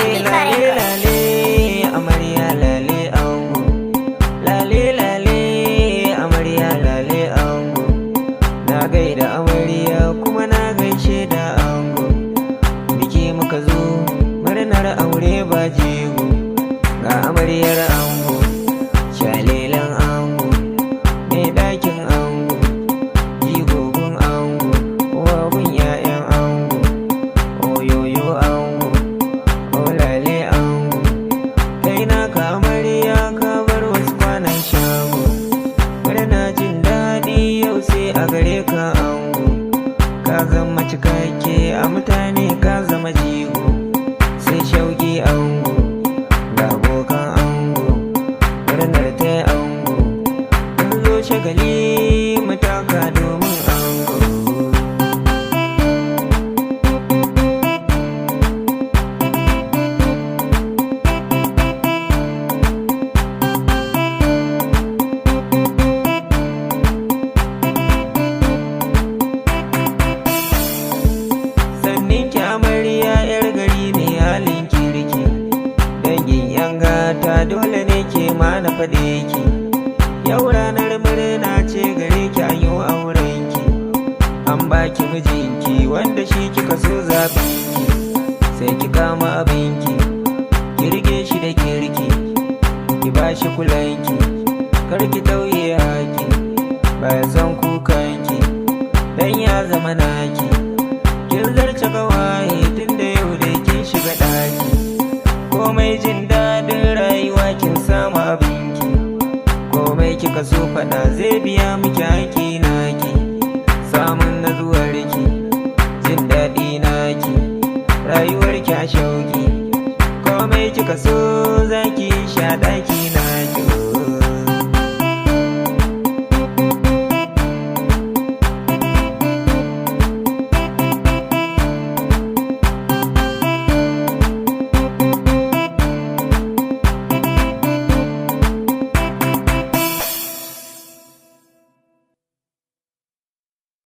lale lale amarya lale ango, lale lale amarya lale ango. Na gaida amarya kuma na gaishe da ango, biki muka zo murnar aure ba jego. Ga amaryar ango, shalelan ango, mai ɗakin ango, jigogun ango, wagun 'ya'yan ango, oyoyo ango, olale ango. Kai naka amarya ka bar wasu kwanan shago, murna jin daɗi yau sai a gare ka ango. Ka zama cikakke a mutane ka zama jigo, sai shauki ango ga abokan ango, murnar ta ango. Kun zo shagali mataka domin ango. Sanninki amarya 'yar gari mai halin kirki, dangin 'yan gata dole ne ke ma na faɗe ki. Yau ranar murna ce gare ki an yi aurenki, an baki mijinki wanda shi kika so zaɓinki. Sai ki kama abinki, ki rike shi da kirki, ki ba shi kulanki, kar ki tauye haki. Baya son kukanki dan ya zama naki, kin zarce kawaye tun da yau da kin shiga ɗaki. Komai jin daɗin rayuwa kin samu abinki, komai kika so faɗa zai biya miki haƙi naki. Samun nazuwarki, jin daɗi naki, rayuwarki a shauki, komai kika so zaki sha ɗaki